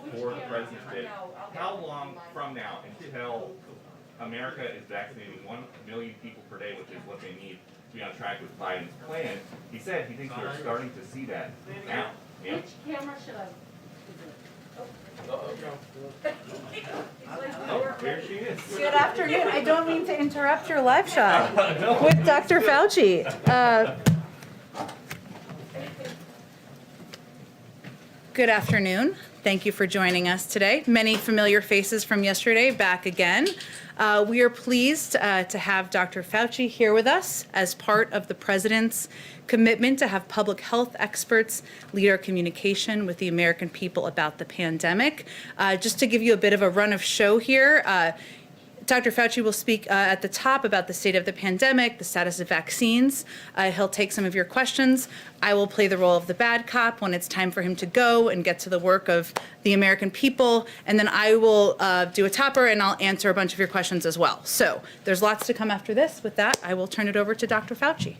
before the president did. How long from now until America is vaccinating 1 million people per day, which is what they need to be on track with Biden's plan? He said he thinks we're starting to see that now. Yeah. Which camera should I? Oh, there she is. Good afternoon. I don't mean to interrupt your live shot with Dr. Fauci. Good afternoon. Thank you for joining us today. Many familiar faces from yesterday back again. We are pleased to have Dr. Fauci here with us as part of the president's commitment to have public health experts lead our communication with the American people about the pandemic. Just to give you a bit of a run of show here, Dr. Fauci will speak at the top about the state of the pandemic, the status of vaccines. He'll take some of your questions. I will play the role of the bad cop when it's time for him to go and get to the work of the American people. And then I will do a topper and I'll answer a bunch of your questions as well. So there's lots to come after this. With that, I will turn it over to Dr. Fauci.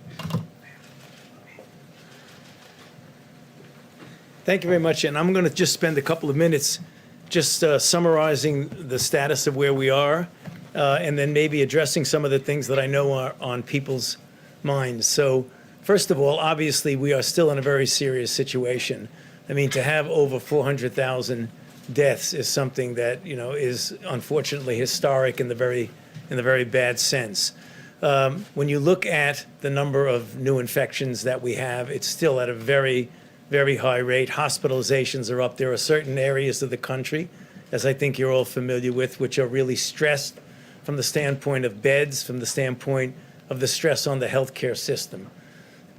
Thank you very much. And I'm going to just spend a couple of minutes just summarizing the status of where we are. And then maybe addressing some of the things that I know are on people's minds. So first of all, obviously, we are still in a very serious situation. I mean, to have over 400,000 deaths is something that, is unfortunately historic in the very bad sense. When you look at the number of new infections that we have, it's still at a very, very high rate. Hospitalizations are up. There are certain areas of the country, as I think you're all familiar with, which are really stressed from the standpoint of beds, from the standpoint of the stress on the healthcare system.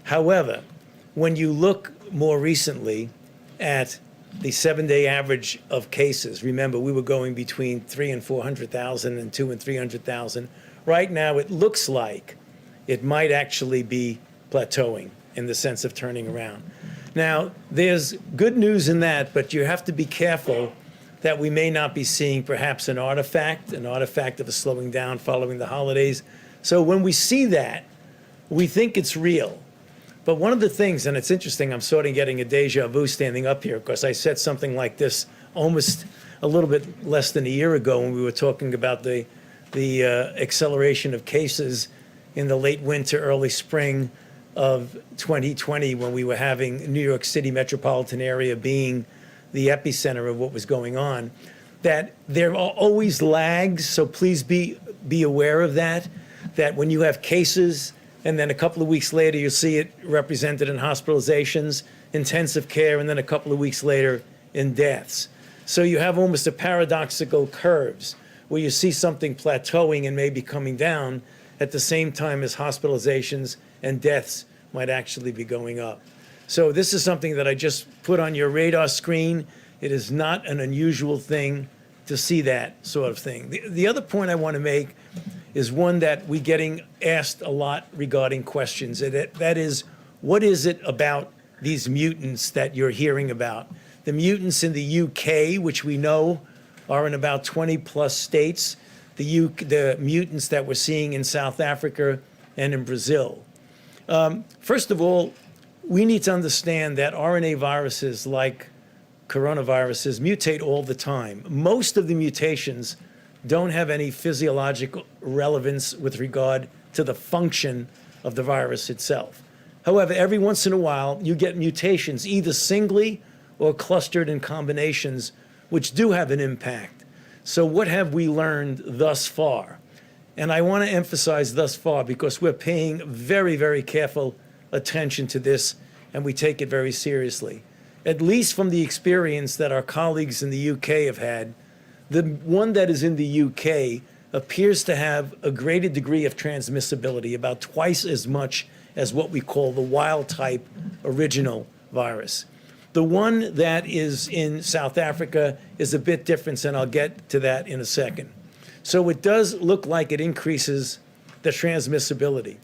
However, when you look more recently at the 7-day average of cases, remember we were going between 300,000 and 400,000 and 200,000 and 300,000. Right now it looks like it might actually be plateauing in the sense of turning around. Now, there's good news in that, but you have to be careful that we may not be seeing perhaps an artifact of a slowing down following the holidays. So when we see that, we think it's real. But one of the things, and it's interesting, I'm sort of getting a deja vu standing up here because I said something like this almost a little bit less than a year ago when we were talking about the acceleration of cases in the late winter, early spring of 2020 when we were having New York City metropolitan area being the epicenter of what was going on, that there are always lags, so please be aware of that when you have cases and then a couple of weeks later you see it represented in hospitalizations, intensive care, and then a couple of weeks later in deaths. So you have almost a paradoxical curves where you see something plateauing and maybe coming down at the same time as hospitalizations and deaths might actually be going up. So this is something that I just put on your radar screen. It is not an unusual thing to see that sort of thing. The other point I want to make is one that we're getting asked a lot regarding questions. And that is, what is it about these mutants that you're hearing about? The mutants in the UK, which we know are in about 20 plus states, the mutants that we're seeing in South Africa and in Brazil. First of all, we need to understand that RNA viruses like coronaviruses mutate all the time. Most of the mutations don't have any physiological relevance with regard to the function of the virus itself. However, every once in a while, you get mutations either singly or clustered in combinations, which do have an impact. So what have we learned thus far? And I want to emphasize thus far because we're paying very, very careful attention to this, and we take it very seriously. At least from the experience that our colleagues in the UK have had, the one that is in the UK appears to have a greater degree of transmissibility, about twice as much as what we call the wild type original virus. The one that is in South Africa is a bit different, and I'll get to that in a second. So it does look like it increases the transmissibility.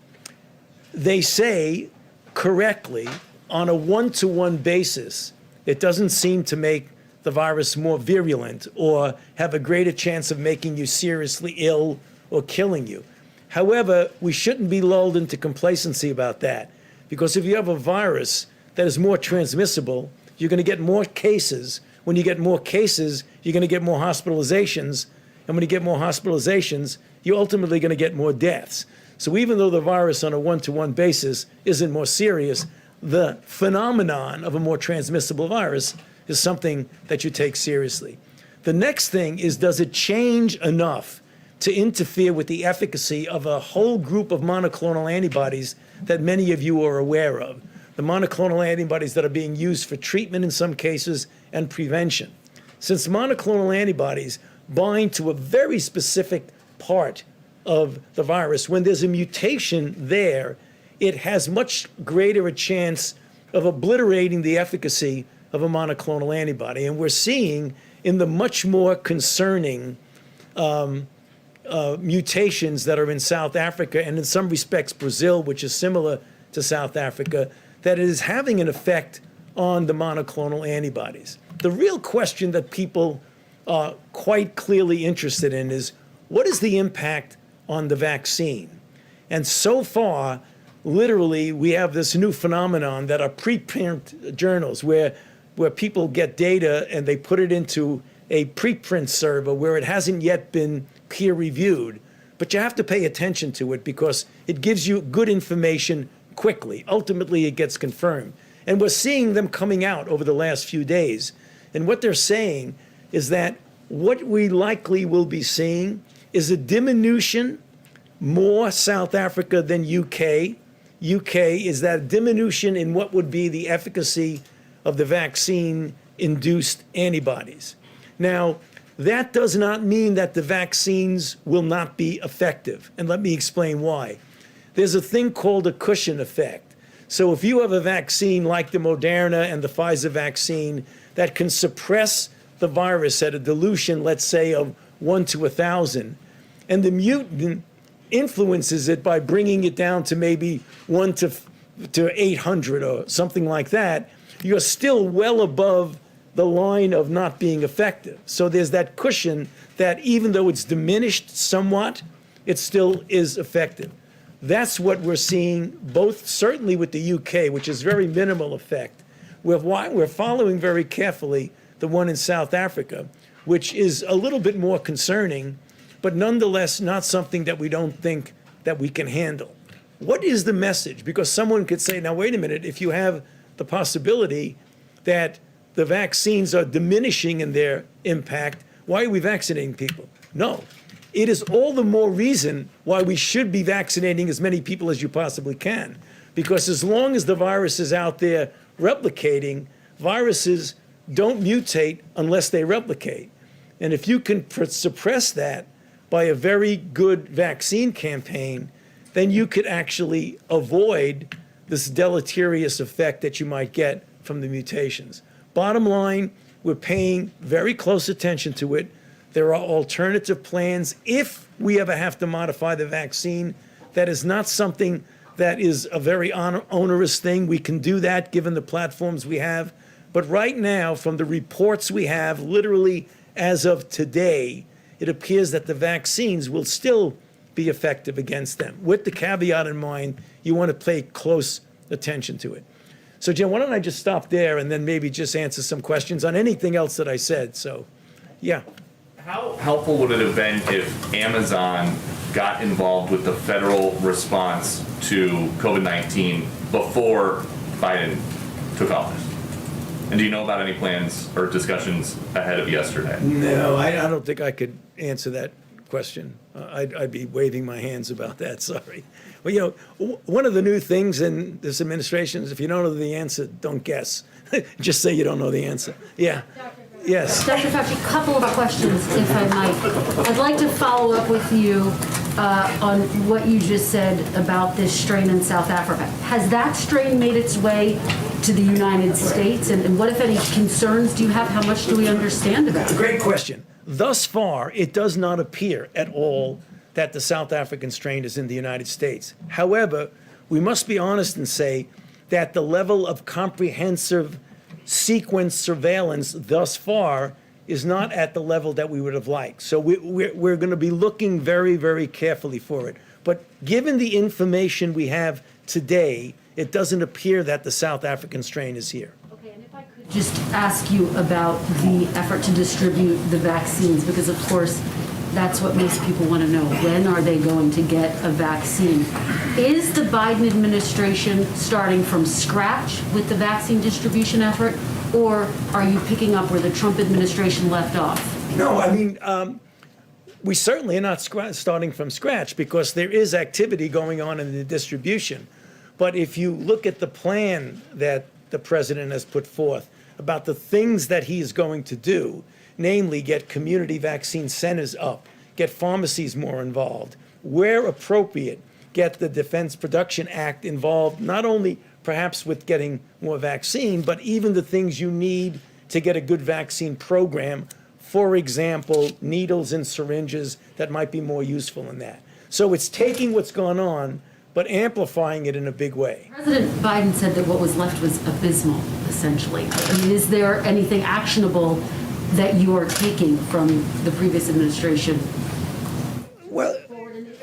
They say correctly, on a one-to-one basis, it doesn't seem to make the virus more virulent or have a greater chance of making you seriously ill or killing you. However, we shouldn't be lulled into complacency about that, because if you have a virus that is more transmissible, you're going to get more cases, when you get more cases, you're going to get more hospitalizations. And when you get more hospitalizations, you're ultimately going to get more deaths. So even though the virus on a one-to-one basis isn't more serious, the phenomenon of a more transmissible virus is something that you take seriously. The next thing is, does it change enough to interfere with the efficacy of a whole group of monoclonal antibodies that many of you are aware of? The monoclonal antibodies that are being used for treatment in some cases and prevention. Since monoclonal antibodies bind to a very specific part of the virus, when there's a mutation there, it has much greater a chance of obliterating the efficacy of a monoclonal antibody. And we're seeing in the much more concerning mutations that are in South Africa and in some respects Brazil, which is similar to South Africa, that it is having an effect on the monoclonal antibodies. The real question that people are quite clearly interested in is, what is the impact on the vaccine? And so far, literally, we have this new phenomenon that are preprint journals where people get data and they put it into a preprint server where it hasn't yet been peer reviewed. But you have to pay attention to it because it gives you good information quickly. Ultimately, it gets confirmed. And we're seeing them coming out over the last few days. And what they're saying is that what we likely will be seeing is a diminution, more South Africa than UK. UK is that diminution in what would be the efficacy of the vaccine-induced antibodies. Now, that does not mean that the vaccines will not be effective. And let me explain why. There's a thing called a cushion effect. So if you have a vaccine like the Moderna and the Pfizer vaccine that can suppress the virus at a dilution, let's say, of 1 to 1,000, and the mutant influences it by bringing it down to maybe 1 to 800 or something like that, you're still well above the line of not being effective. So there's that cushion that even though it's diminished somewhat, it still is effective. That's what we're seeing, both certainly with the UK, which is very minimal effect. We're following very carefully the one in South Africa, which is a little bit more concerning, but nonetheless not something that we don't think that we can handle. What is the message? Because someone could say, now wait a minute, if you have the possibility that the vaccines are diminishing in their impact, why are we vaccinating people? No. It is all the more reason why we should be vaccinating as many people as you possibly can. Because as long as the virus is out there replicating, viruses don't mutate unless they replicate. And if you can suppress that by a very good vaccine campaign, then you could actually avoid this deleterious effect that you might get from the mutations. Bottom line, we're paying very close attention to it. There are alternative plans. If we ever have to modify the vaccine, that is not something that is a very onerous thing. We can do that given the platforms we have. But right now, from the reports we have, literally as of today, it appears that the vaccines will still be effective against them. With the caveat in mind, you want to pay close attention to it. So, Jim, why don't I just stop there and then maybe just answer some questions on anything else that I said. So, yeah. How helpful would it have been if Amazon got involved with the federal response to COVID-19 before Biden took office? And do you know about any plans or discussions ahead of yesterday? No, I don't think I could answer that question. I'd be waving my hands about that, sorry. Well, you know, one of the new things in this administration is if you don't know the answer, don't guess. Just say you don't know the answer. Yeah. Yes. Dr. Fauci, a couple of questions, if I might. I'd like to follow up with you on what you just said about this strain in South Africa. Has that strain made its way to the United States? And what, if any, concerns do you have? How much do we understand about it? It's a great question. Thus far, it does not appear at all that the South African strain is in the United States. However, we must be honest and say that the level of comprehensive sequence surveillance thus far is not at the level that we would have liked. So we're going to be looking very, very carefully for it. But given the information we have today, it doesn't appear that the South African strain is here. Okay, Just ask you about the effort to distribute the vaccines, because of course, that's what most people want to know. When are they going to get a vaccine? Is the Biden administration starting from scratch with the vaccine distribution effort, or are you picking up where the Trump administration left off? No, I mean, we certainly are not starting from scratch, because there is activity going on in the distribution. But if you look at the plan that the president has put forth about the things that he is going to do, namely get community vaccine centers up, get pharmacies more involved, where appropriate, get the Defense Production Act involved, not only perhaps with getting more vaccine, but even the things you need to get a good vaccine program. For example, needles and syringes that might be more useful in that. So it's taking what's gone on, but amplifying it in a big way. President Biden said that what was left was abysmal, essentially. I mean, is there anything actionable that you are taking from the previous administration? Well,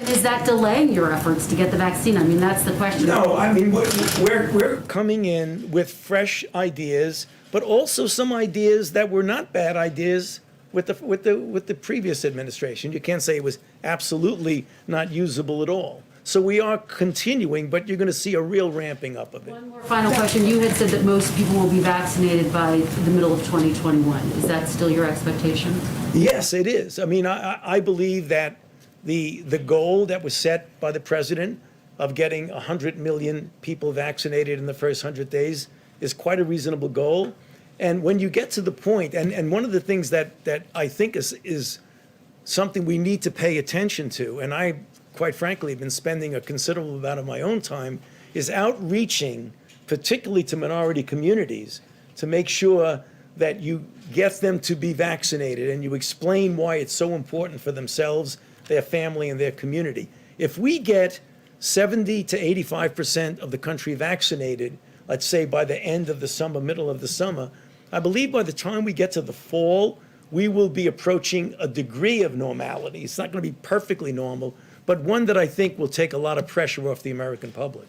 Is that delaying your efforts to get the vaccine? I mean, that's the question. no, I mean, we're coming in with fresh ideas, but also some ideas that were not bad ideas with the previous administration. You can't say it was absolutely not usable at all. So we are continuing, but you're going to see a real ramping up of it. One more final question. You had said that most people will be vaccinated by the middle of 2021. Is that still your expectation? Yes, it is. I mean, I believe that the goal that was set by the president of getting 100 million people vaccinated in the first 100 days is quite a reasonable goal. And when you get to the point, and one of the things that I think is something we need to pay attention to, and I, quite frankly, have been spending a considerable amount of my own time, is outreaching, particularly to minority communities, to make sure that you get them to be vaccinated and you explain why it's so important for themselves, their family, and their community. If we get 70 to 85% of the country vaccinated, let's say by the end of the summer, middle of the summer, I believe by the time we get to the fall, we will be approaching a degree of normality. It's not going to be perfectly normal, but one that I think will take a lot of pressure off the American public.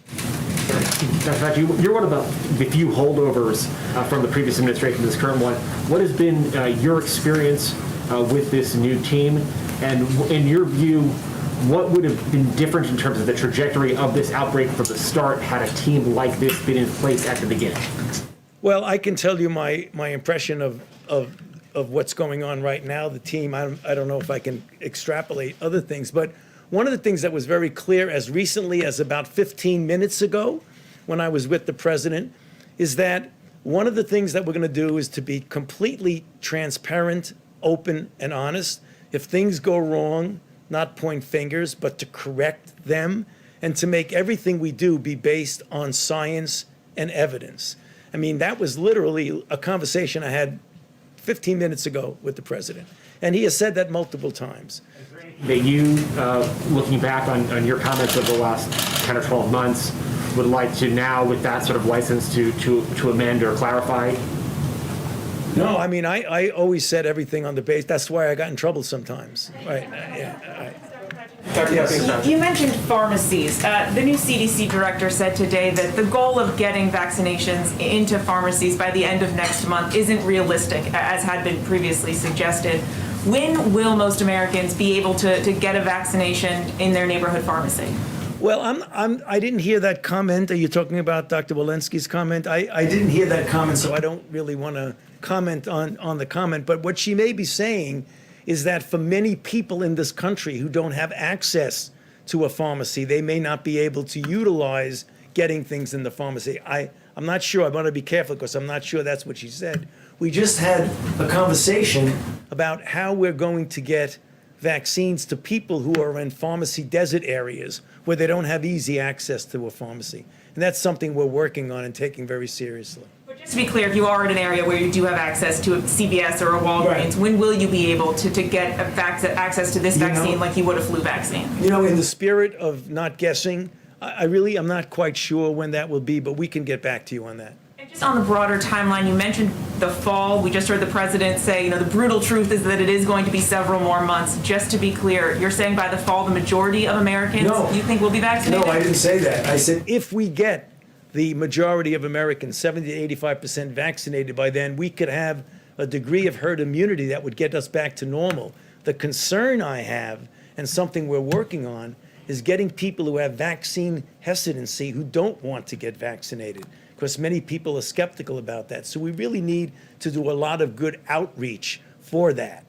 In fact, you're one of the few holdovers from the previous administration to this current one. What has been your experience with this new team? And in your view, what would have been different in terms of the trajectory of this outbreak from the start had a team like this been in place at the beginning? Well, I can tell you my impression of what's going on right now. The team, I don't know if I can extrapolate other things, but one of the things that was very clear as recently as about 15 minutes ago when I was with the president is that one of the things that we're going to do is to be completely transparent, open, and honest. If things go wrong, not point fingers, but to correct them and to make everything we do be based on science and evidence. I mean, that was literally a conversation I had 15 minutes ago with the president. And he has said that multiple times. That you, looking back on your comments of the last 10 or 12 months, would like to now, with that sort of license, to amend or clarify? No, I mean, I always said everything on the base. That's why I got in trouble sometimes. Right. Yeah. Right. Yes. You mentioned pharmacies. The new CDC director said today that the goal of getting vaccinations into pharmacies by the end of next month isn't realistic, as had been previously suggested. When will most Americans be able to get a vaccination in their neighborhood pharmacy? Well, I didn't hear that comment. Are you talking about Dr. Walensky's comment? I didn't hear that comment, so I don't really want to comment on the comment. But what she may be saying is that for many people in this country who don't have access to a pharmacy, they may not be able to utilize getting things in the pharmacy. I'm not sure. I want to be careful because I'm not sure that's what she said. We just had a conversation about how we're going to get vaccines to people who are in pharmacy desert areas where they don't have easy access to a pharmacy. And that's something we're working on and taking very seriously. But just to be clear, if you are in an area where you do have access to a CVS or a Walgreens, Right. when will you be able to get access to this vaccine like you would a flu vaccine? You know, in the spirit of not guessing, I'm not quite sure when that will be, but we can get back to you on that. And just on the broader timeline, you mentioned the fall. We just heard the president say, the brutal truth is that it is going to be several more months. Just to be clear, you're saying by the fall, the majority of Americans No. you think will be vaccinated? No, I didn't say that. I said if we get the majority of Americans, 70 to 85% vaccinated by then, we could have a degree of herd immunity that would get us back to normal. The concern I have, and something we're working on, is getting people who have vaccine hesitancy who don't want to get vaccinated, because many people are skeptical about that. So we really need to do a lot of good outreach for that.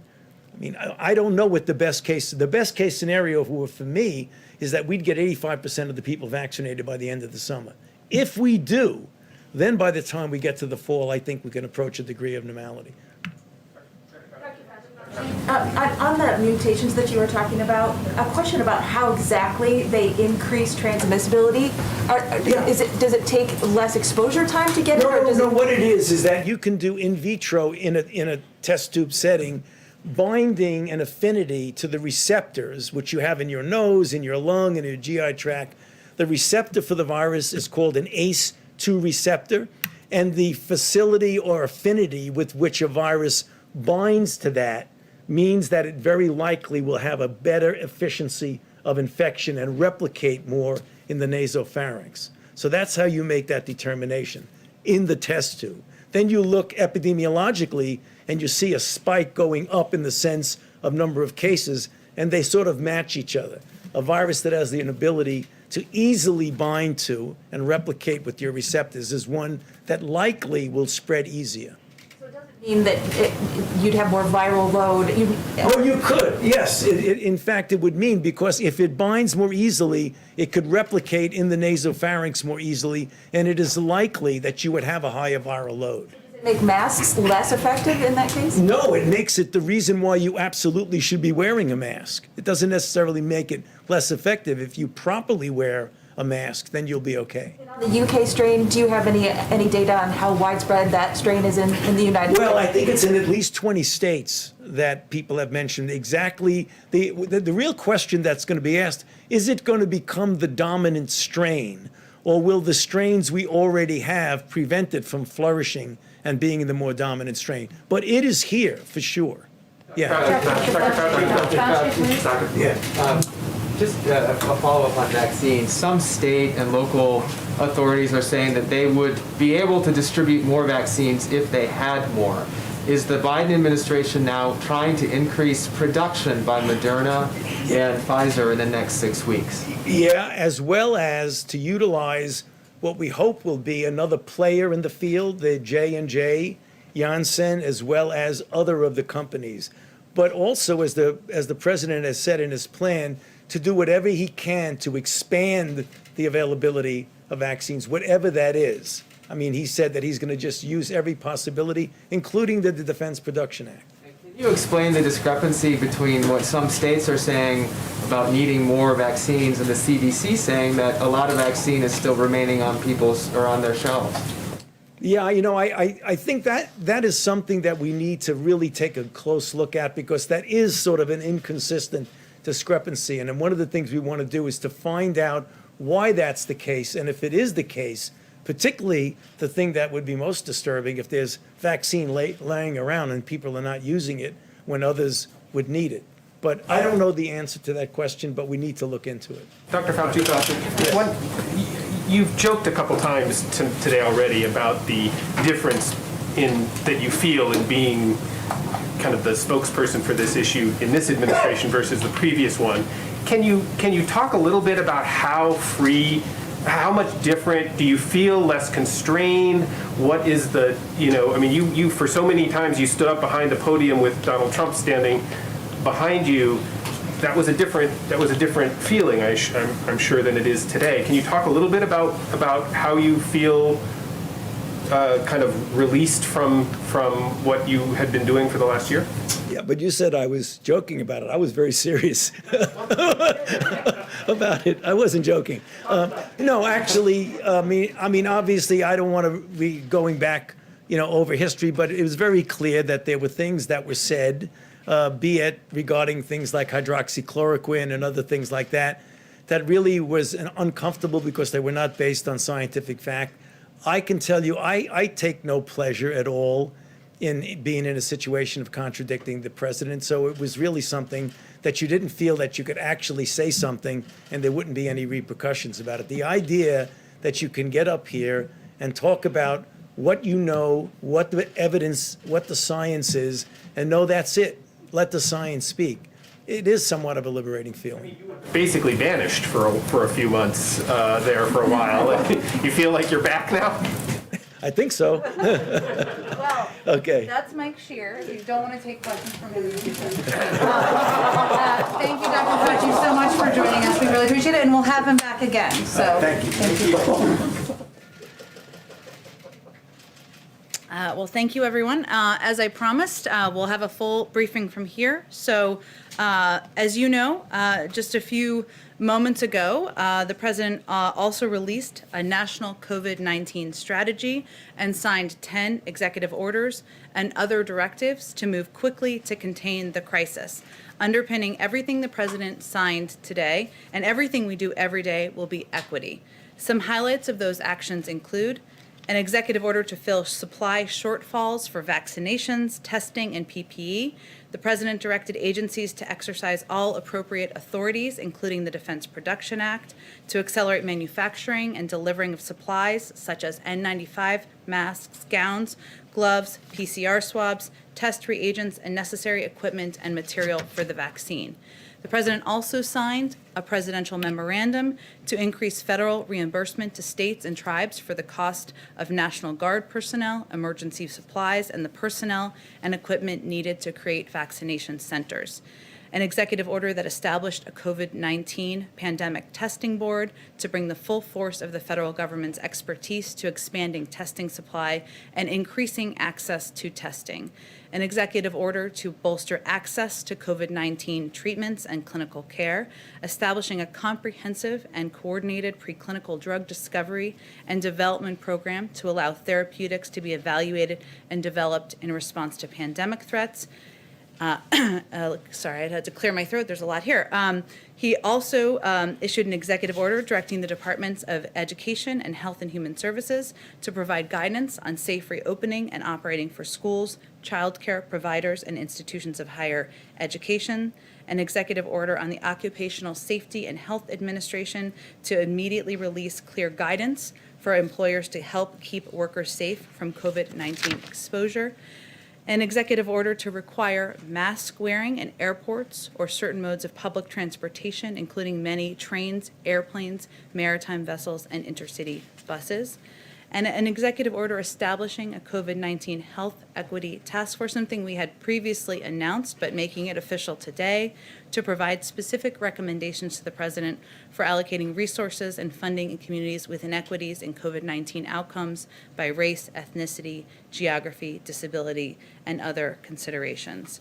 I mean, I don't know what the best case scenario for me is that we'd get 85% of the people vaccinated by the end of the summer. If we do, then by the time we get to the fall, I think we can approach a degree of normality. On the mutations that you were talking about, a question about how exactly they increase transmissibility. Does it take less exposure time to get it? No, what it is that you can do in vitro in a test tube setting, binding an affinity to the receptors, which you have in your nose, in your lung, in your GI tract. The receptor for the virus is called an ACE2 receptor, and the facility or affinity with which a virus binds to that means that it very likely will have a better efficiency of infection and replicate more in the nasopharynx. So that's how you make that determination in the test tube. Then you look epidemiologically and you see a spike going up in the sense of number of cases, and they sort of match each other. A virus that has the ability to easily bind to and replicate with your receptors is one that likely will spread easier. Mean that you'd have more viral load? Oh, you could, yes. In fact, it would mean, because if it binds more easily, it could replicate in the nasopharynx more easily, and it is likely that you would have a higher viral load. Does it make masks less effective in that case? No, it makes it the reason why you absolutely should be wearing a mask. It doesn't necessarily make it less effective. If you properly wear a mask, then you'll be okay. On the UK strain, do you have any data on how widespread that strain is in the United States? Well, I think it's in at least 20 states that people have mentioned exactly. The real question that's going to be asked, is it going to become the dominant strain, or will the strains we already have prevent it from flourishing and being the more dominant strain? But it is here for sure. Yeah. Just a follow-up on vaccines. Some state and local authorities are saying that they would be able to distribute more vaccines if they had more. Is the Biden administration now trying to increase production by Moderna and Pfizer in the next 6 weeks? Yeah, as well as to utilize what we hope will be another player in the field, the J&J, Janssen, as well as other of the companies. But also, as the president has said in his plan, to do whatever he can to expand the availability of vaccines, whatever that is. I mean, he said that he's going to just use every possibility, including the Defense Production Act. Can you explain the discrepancy between what some states are saying about needing more vaccines and the CDC saying that a lot of vaccine is still remaining on their shelves? Yeah, I think that is something that we need to really take a close look at, because that is sort of an inconsistent discrepancy. And then one of the things we want to do is to find out why that's the case. And if it is the case, particularly the thing that would be most disturbing, if there's vaccine laying around and people are not using it when others would need it. But I don't know the answer to that question, but we need to look into it. Dr. Fauci, you've joked a couple times today already about the difference that you feel in being kind of the spokesperson for this issue in this administration versus the previous one. Can you talk a little bit about how much different do you feel, less constrained? What is the, you for so many times you stood up behind the podium with Donald Trump standing behind you. That was a different feeling, I'm sure, than it is today. Can you talk a little bit about how you feel kind of released from what you had been doing for the last year? Yeah, but you said I was joking about it. I was very serious about it. I wasn't joking. No, actually, I mean, obviously, I don't want to be going back, over history, but it was very clear that there were things that were said, be it regarding things like hydroxychloroquine and other things like that, that really was uncomfortable because they were not based on scientific fact. I can tell you, I take no pleasure at all in being in a situation of contradicting the president. So it was really something that you didn't feel that you could actually say something and there wouldn't be any repercussions about it. The idea that you can get up here and talk about what you know, what the evidence, what the science is, and know that's it. Let the science speak. It is somewhat of a liberating feeling. Basically banished for a few months there for a while. You feel like you're back now? I think so. Well, Okay. that's Mike Shear. If you don't want to take questions from him, you can. Thank you, Dr. Fauci, so much for joining us. We really appreciate it, and we'll have him back again. So Thank you. Well, thank you, everyone. As I promised, we'll have a full briefing from here. So, as you know, just a few moments ago, the president also released a national COVID-19 strategy and signed 10 executive orders and other directives to move quickly to contain the crisis. Underpinning everything the president signed today and everything we do every day will be equity. Some highlights of those actions include an executive order to fill supply shortfalls for vaccinations, testing, and PPE. The president directed agencies to exercise all appropriate authorities, including the Defense Production Act, to accelerate manufacturing and delivering of supplies such as N95, masks, gowns, gloves, PCR swabs, test reagents, and necessary equipment and material for the vaccine. The president also signed a presidential memorandum to increase federal reimbursement to states and tribes for the cost of National Guard personnel, emergency supplies, and the personnel and equipment needed to create vaccination centers. An executive order that established a COVID-19 pandemic testing board to bring the full force of the federal government's expertise to expanding testing supply and increasing access to testing. An executive order to bolster access to COVID-19 treatments and clinical care, establishing a comprehensive and coordinated preclinical drug discovery and development program to allow therapeutics to be evaluated and developed in response to pandemic threats. Sorry, I had to clear my throat. There's a lot here. He also issued an executive order directing the Departments of Education and Health and Human Services to provide guidance on safe reopening and operating for schools, childcare providers, and institutions of higher education. An executive order on the Occupational Safety and Health Administration to immediately release clear guidance for employers to help keep workers safe from COVID-19 exposure. An executive order to require mask wearing in airports or certain modes of public transportation, including many trains, airplanes, maritime vessels, and intercity buses. And an executive order establishing a COVID-19 health equity task force, something we had previously announced, but making it official today, to provide specific recommendations to the president for allocating resources and funding in communities with inequities in COVID-19 outcomes by race, ethnicity, geography, disability, and other considerations.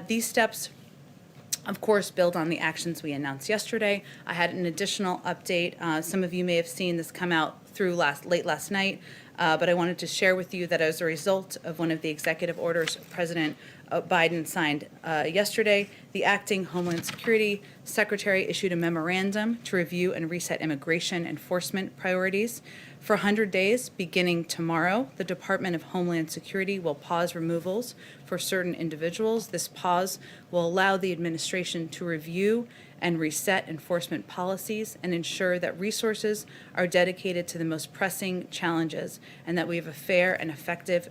These steps, of course, build on the actions we announced yesterday. I had an additional update. Some of you may have seen this come out through late last night, but I wanted to share with you that as a result of one of the executive orders President Biden signed yesterday, the acting Homeland Security Secretary issued a memorandum to review and reset immigration enforcement priorities. For 100 days, beginning tomorrow, the Department of Homeland Security will pause removals for certain individuals. This pause will allow the administration to review and reset enforcement policies and ensure that resources are dedicated to the most pressing challenges and that we have a fair and effective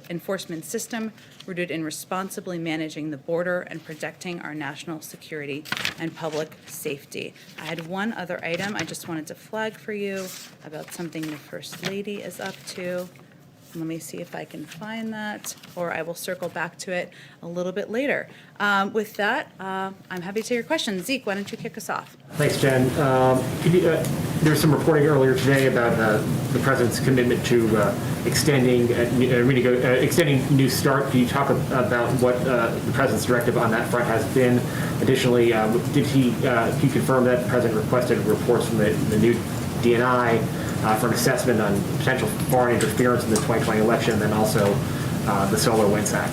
enforcement system rooted in responsibly managing the border and protecting our national security and public safety. I had one other item I just wanted to flag for you about something the First Lady is up to. Let me see if I can find that, or I will circle back to it a little bit later. With that, I'm happy to take your questions. Zeke, why don't you kick us off? Thanks, Jen. There was some reporting earlier today about the president's commitment to extending New START. Can you talk about what the president's directive on that front has been? Additionally, can you confirm that the president requested reports from the new DNI for an assessment on potential foreign interference in the 2020 election, and then also the Solar Winds Act?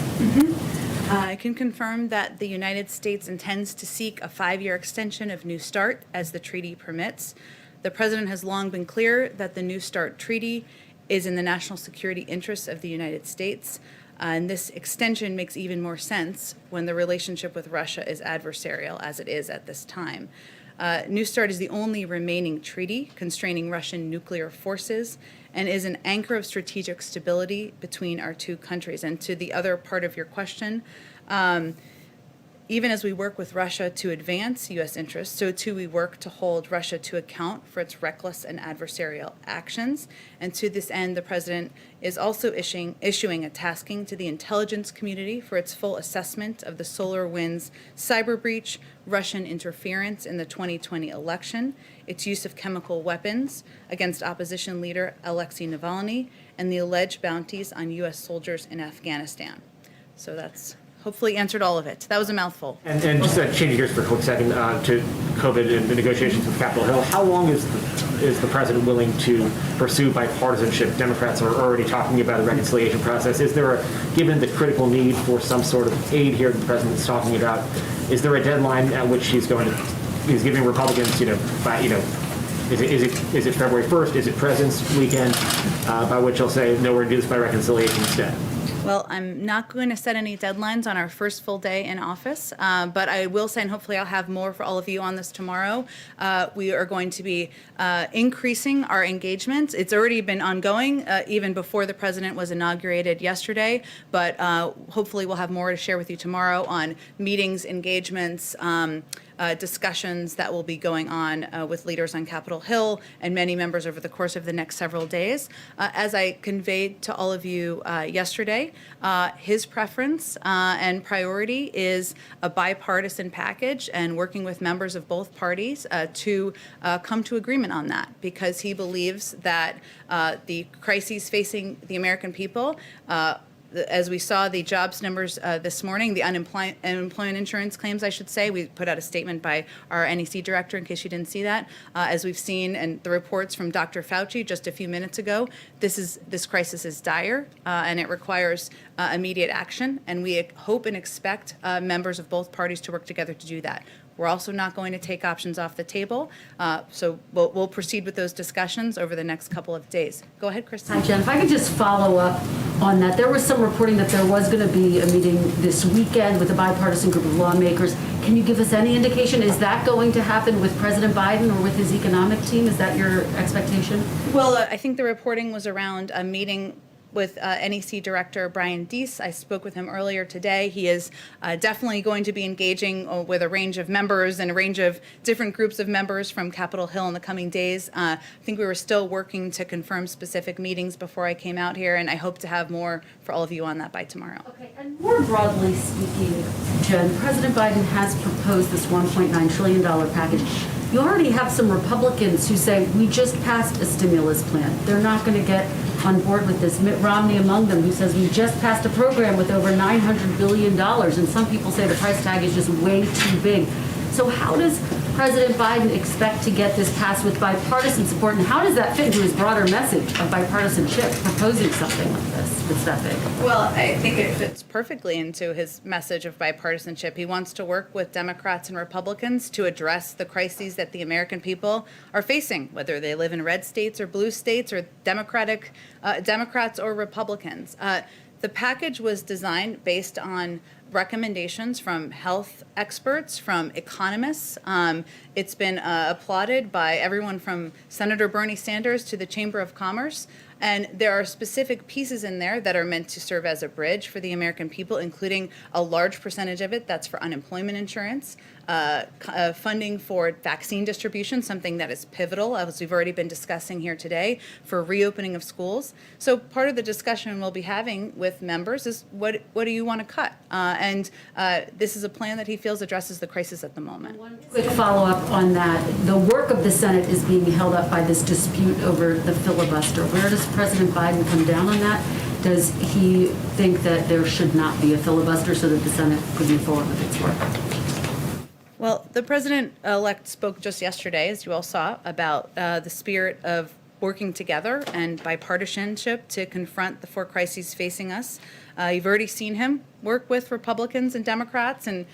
I can confirm that the United States intends to seek a 5-year extension of New START as the treaty permits. The president has long been clear that the New START treaty is in the national security interests of the United States. And this extension makes even more sense when the relationship with Russia is adversarial, as it is at this time. New START is the only remaining treaty constraining Russian nuclear forces and is an anchor of strategic stability between our two countries. And to the other part of your question, even as we work with Russia to advance U.S. interests, so too we work to hold Russia to account for its reckless and adversarial actions. And to this end, the President is also issuing a tasking to the intelligence community for its full assessment of the SolarWinds cyber breach, Russian interference in the 2020 election, its use of chemical weapons against opposition leader Alexei Navalny, and the alleged bounties on U.S. soldiers in Afghanistan. So that's hopefully answered all of it. That was a mouthful. And just changing gears for a quick second to COVID and the negotiations with Capitol Hill, how long is the president willing to pursue bipartisanship? Democrats are already talking about a reconciliation process. Is there given the critical need for some sort of aid here that the president's talking about, is there a deadline at which he's giving Republicans, is it February 1st? Is it President's weekend by which he'll say, no, we're going to do this by reconciliation instead? Well, I'm not going to set any deadlines on our first full day in office, but I will say, and hopefully I'll have more for all of you on this tomorrow, we are going to be increasing our engagement. It's already been ongoing even before the president was inaugurated yesterday, but hopefully we'll have more to share with you tomorrow on meetings, engagements, discussions that will be going on with leaders on Capitol Hill and many members over the course of the next several days. As I conveyed to all of you yesterday, his preference and priority is a bipartisan package and working with members of both parties to come to agreement on that, because he believes that the crises facing the American people, as we saw the jobs numbers this morning, the unemployment insurance claims, I should say, we put out a statement by our NEC director in case you didn't see that. As we've seen, and the reports from Dr. Fauci just a few minutes ago, this crisis is dire and it requires immediate action. And we hope and expect members of both parties to work together to do that. We're also not going to take options off the table, so we'll proceed with those discussions over the next couple of days. Go ahead, Kristen. Hi, Jen. If I could just follow up on that. There was some reporting that there was going to be a meeting this weekend with a bipartisan group of lawmakers. Can you give us any indication? Is that going to happen with President Biden or with his economic team? Is that your expectation? Well, I think the reporting was around a meeting with NEC Director Brian Deese. I spoke with him earlier today. He is definitely going to be engaging with a range of members and a range of different groups of members from Capitol Hill in the coming days. I think we were still working to confirm specific meetings before I came out here, and I hope to have more for all of you on that by tomorrow. Okay, and more broadly speaking, Jen, President Biden has proposed this $1.9 trillion package. You already have some Republicans who say, we just passed a stimulus plan. They're not going to get on board with this. Mitt Romney among them, who says we just passed a program with over $900 billion. And some people say the price tag is just way too big. So how does President Biden expect to get this passed with bipartisan support? And how does that fit into his broader message of bipartisanship, proposing something like this that's that big? Well, I think it fits perfectly into his message of bipartisanship. He wants to work with Democrats and Republicans to address the crises that the American people are facing, whether they live in red states or blue states or Democrats or Republicans. The package was designed based on recommendations from health experts, from economists. It's been applauded by everyone from Senator Bernie Sanders to the Chamber of Commerce. And there are specific pieces in there that are meant to serve as a bridge for the American people, including a large percentage of it that's for unemployment insurance, funding for vaccine distribution, something that is pivotal, as we've already been discussing here today, for reopening of schools. So part of the discussion we'll be having with members is what do you want to cut? And this is a plan that he feels addresses the crisis at the moment. One quick follow-up on that. The work of the Senate is being held up by this dispute over the filibuster. Where does President Biden come down on that? Does he think that there should not be a filibuster so that the Senate could move forward with its work? Well, the president-elect spoke just yesterday, as you all saw, about the spirit of working together and bipartisanship to confront the four crises facing us. You've already seen him work with Republicans and Democrats and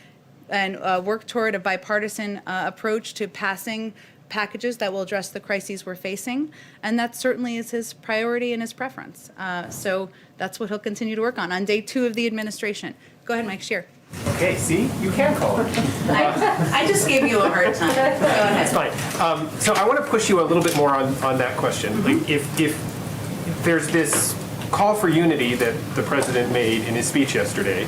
work toward a bipartisan approach to passing packages that will address the crises we're facing. And that certainly is his priority and his preference. So that's what he'll continue to work on day 2 of the administration. Go ahead, Mike Scheer. Okay, see, you can call it. I just gave you a hard time. Go ahead. That's fine. So I want to push you a little bit more on that question. Like, if there's this call for unity that the president made in his speech yesterday,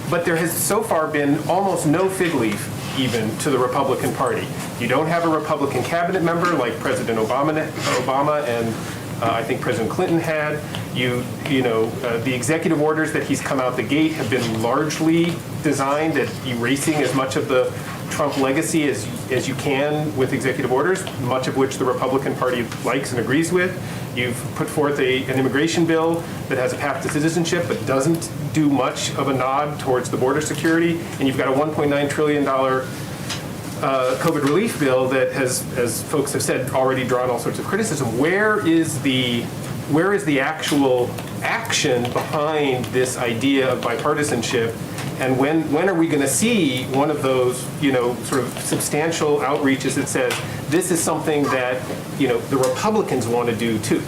but there has so far been almost no fig leaf even to the Republican Party. You don't have a Republican cabinet member like President Obama and I think President Clinton had. The executive orders that he's come out the gate have been largely designed at erasing as much of the Trump legacy as you can with executive orders, much of which the Republican Party likes and agrees with. You've put forth an immigration bill that has a path to citizenship but doesn't do much of a nod towards the border security. And you've got a $1.9 trillion COVID relief bill that has, as folks have said, already drawn all sorts of criticism. Where is the actual action behind this idea of bipartisanship? And when are we going to see one of those, sort of substantial outreaches that says this is something that, the Republicans want to do too?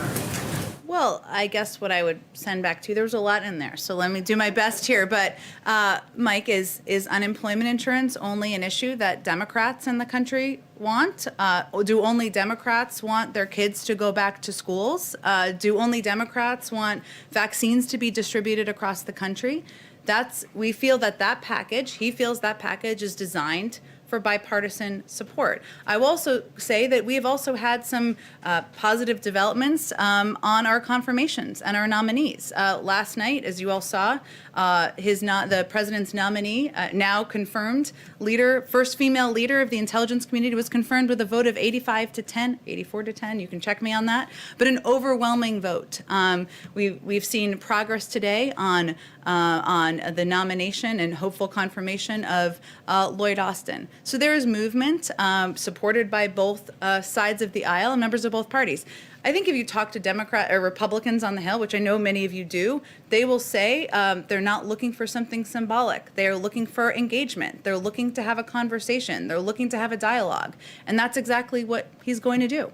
Well, I guess what I would send back to you, there was a lot in there, so let me do my best here. But Mike, is unemployment insurance only an issue that Democrats in the country want? Do only Democrats want their kids to go back to schools? Do only Democrats want vaccines to be distributed across the country? He feels that package is designed for bipartisan support. I will also say that we have also had some positive developments on our confirmations and our nominees. Last night, as you all saw, the president's nominee, now confirmed first female leader of the intelligence community, was confirmed with a vote of 84 to 10. You can check me on that, but an overwhelming vote. We've seen progress today on the nomination and hopeful confirmation of Lloyd Austin. So there is movement supported by both sides of the aisle and members of both parties. I think if you talk to Democrat or Republicans on the Hill, which I know many of you do, they will say they're not looking for something symbolic. They're looking for engagement. They're looking to have a conversation. They're looking to have a dialogue. And that's exactly what he's going to do.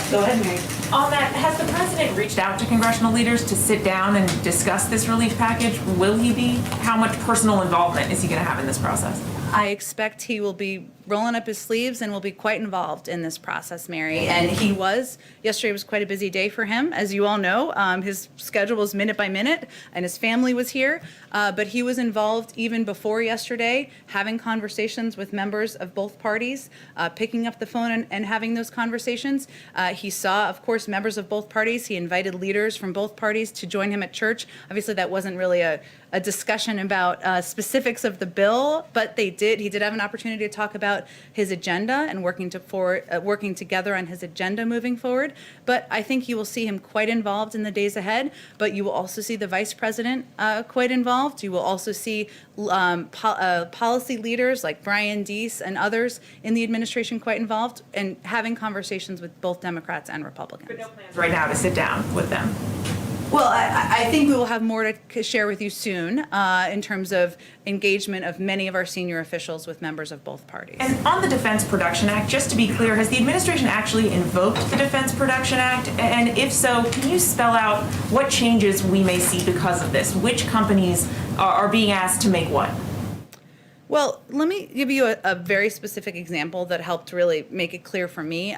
Go ahead, Mary. On that, has the president reached out to congressional leaders to sit down and discuss this relief package? Will he be? How much personal involvement is he going to have in this process? I expect he will be rolling up his sleeves and will be quite involved in this process, Mary. And he was. Yesterday was quite a busy day for him, as you all know. His schedule was minute by minute, and his family was here. But he was involved even before yesterday, having conversations with members of both parties, picking up the phone and having those conversations. He saw, of course, members of both parties. He invited leaders from both parties to join him at church. Obviously, that wasn't really a discussion about specifics of the bill, but he did have an opportunity to talk about his agenda and working together on his agenda moving forward. But I think you will see him quite involved in the days ahead, but you will also see the vice president quite involved. You will also see policy leaders like Brian Deese and others in the administration quite involved and having conversations with both Democrats and Republicans. But no plans right now to sit down with them. Well, I think we will have more to share with you soon in terms of engagement of many of our senior officials with members of both parties. And on the Defense Production Act, just to be clear, has the administration actually invoked the Defense Production Act? And if so, can you spell out what changes we may see because of this? Which companies are being asked to make what? Well, let me give you a very specific example that helped really make it clear for me.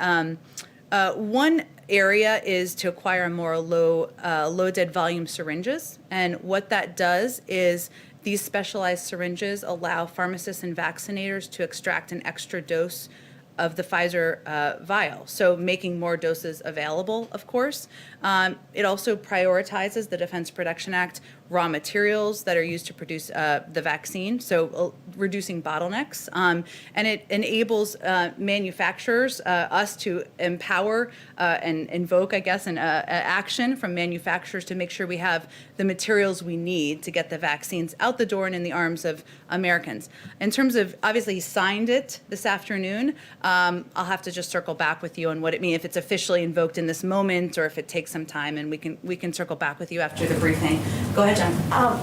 One area is to acquire more low dead volume syringes, and what that does is these specialized syringes allow pharmacists and vaccinators to extract an extra dose of the Pfizer vial, so making more doses available, of course. It also prioritizes the Defense Production Act raw materials that are used to produce the vaccine, so reducing bottlenecks. And it enables manufacturers, us to empower and invoke, I guess, an action from manufacturers to make sure we have the materials we need to get the vaccines out the door and in the arms of Americans. In terms of, obviously, he signed it this afternoon. I'll have to just circle back with you on what it means, if it's officially invoked in this moment or if it takes some time, and we can circle back with you after the briefing. Go ahead, John.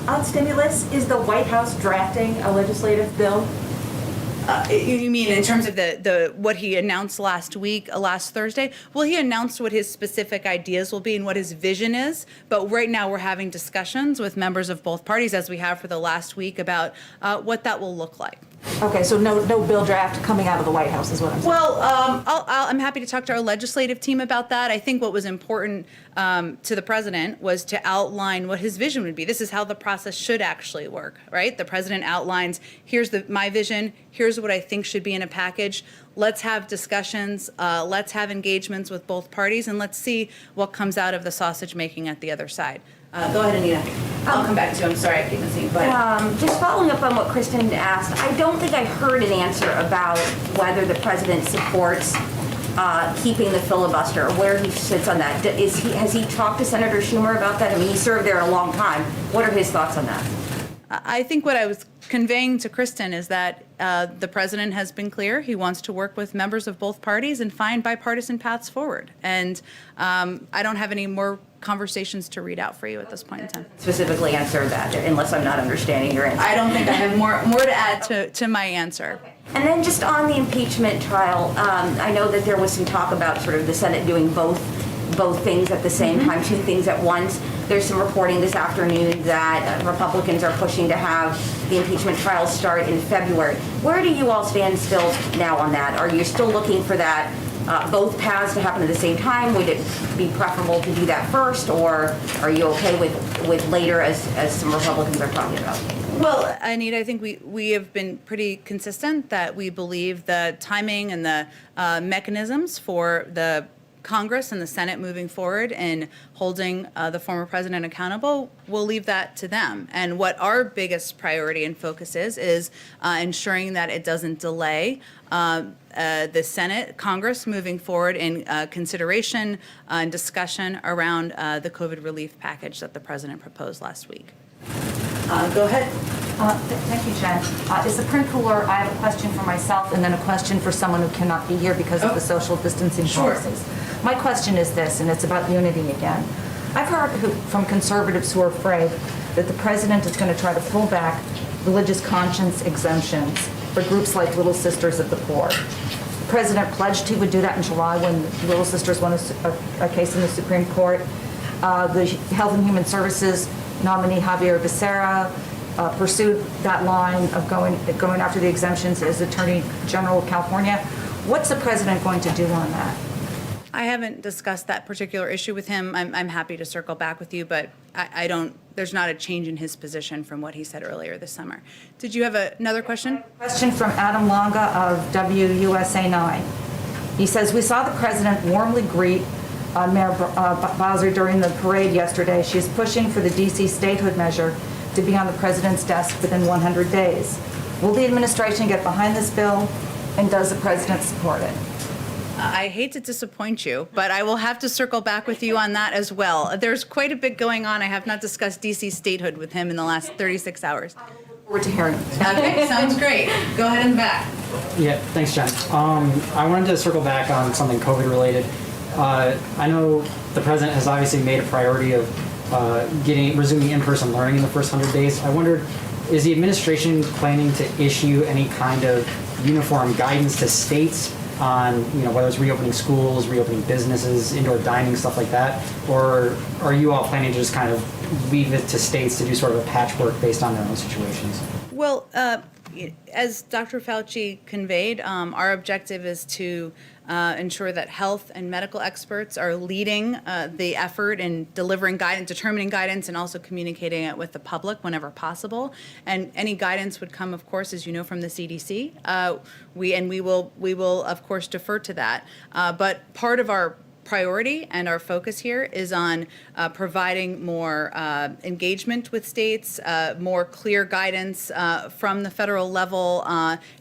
On stimulus, is the White House drafting a legislative bill? You mean in terms of the what he announced last week, last Thursday? Well, he announced what his specific ideas will be and what his vision is. But right now we're having discussions with members of both parties, as we have for the last week, about what that will look like. Okay, so no bill draft coming out of the White House is what I'm saying. Well, I'm happy to talk to our legislative team about that. I think what was important to the president was to outline what his vision would be. This is how the process should actually work, right? The president outlines, here's my vision, here's what I think should be in a package. Let's have discussions, let's have engagements with both parties, and let's see what comes out of the sausage making at the other side. Go ahead, Anita. I'll come back to you. I'm sorry I keep missing, but Just following up on what Kristen asked, I don't think I heard an answer about whether the president supports keeping the filibuster, or where he sits on that. Has he talked to Senator Schumer about that? I mean, he served there a long time. What are his thoughts on that? I think what I was conveying to Kristen is that the president has been clear. He wants to work with members of both parties and find bipartisan paths forward. And I don't have any more conversations to read out for you at this point in time. Specifically answer that, unless I'm not understanding your answer. I don't think I have more to add to my answer. Okay. And then just on the impeachment trial, I know that there was some talk about sort of the Senate doing both things at the same time, two things at once. There's some reporting this afternoon that Republicans are pushing to have the impeachment trial start in February. Where do you all stand still now on that? Are you still looking for that both paths to happen at the same time? Would it be preferable to do that first, or are you okay with later, as some Republicans are talking about? Well, Anita, I think we have been pretty consistent that we believe the timing and the mechanisms for the Congress and the Senate moving forward and holding the former president accountable, we'll leave that to them. And what our biggest priority and focus is ensuring that it doesn't delay the Senate, Congress moving forward in consideration and discussion around the COVID relief package that the president proposed last week. Go ahead. Thank you, Jen. Is the print cooler? I have a question for myself and then a question for someone who cannot be here because of the social distancing policies. My question is this, and it's about unity again. I've heard from conservatives who are afraid that the president is going to try to pull back religious conscience exemptions for groups like Little Sisters of the Poor. The president pledged he would do that in July when Little Sisters won a case in the Supreme Court. The Health and Human Services nominee Javier Becerra pursued that line of going after the exemptions as Attorney General of California. What's the president going to do on that? I haven't discussed that particular issue with him. I'm happy to circle back with you, but I don't. There's not a change in his position from what he said earlier this summer. Did you have another question? Question from Adam Longa of WUSA 9. He says, we saw the president warmly greet Mayor Bowser during the parade yesterday. She is pushing for the D.C. statehood measure to be on the president's desk within 100 days. Will the administration get behind this bill, and does the president support it? I hate to disappoint you, but I will have to circle back with you on that as well. There's quite a bit going on. I have not discussed D.C. statehood with him in the last 36 hours. I look forward to hearing it. Okay, sounds great. Go ahead in the back. Yeah, thanks, Jen. I wanted to circle back on something COVID related. I know the president has obviously made a priority of resuming in-person learning in the first 100 days. I wondered, is the administration planning to issue any kind of uniform guidance to states on, whether it's reopening schools, reopening businesses, indoor dining, stuff like that? Or are you all planning to just kind of leave it to states to do sort of a patchwork based on their own situations? Well, as Dr. Fauci conveyed, our objective is to ensure that health and medical experts are leading the effort in delivering guidance, determining guidance, and also communicating it with the public whenever possible. And any guidance would come, of course, as you know, from the CDC. We will, of course, defer to that. But part of our priority and our focus here is on providing more engagement with states, more clear guidance from the federal level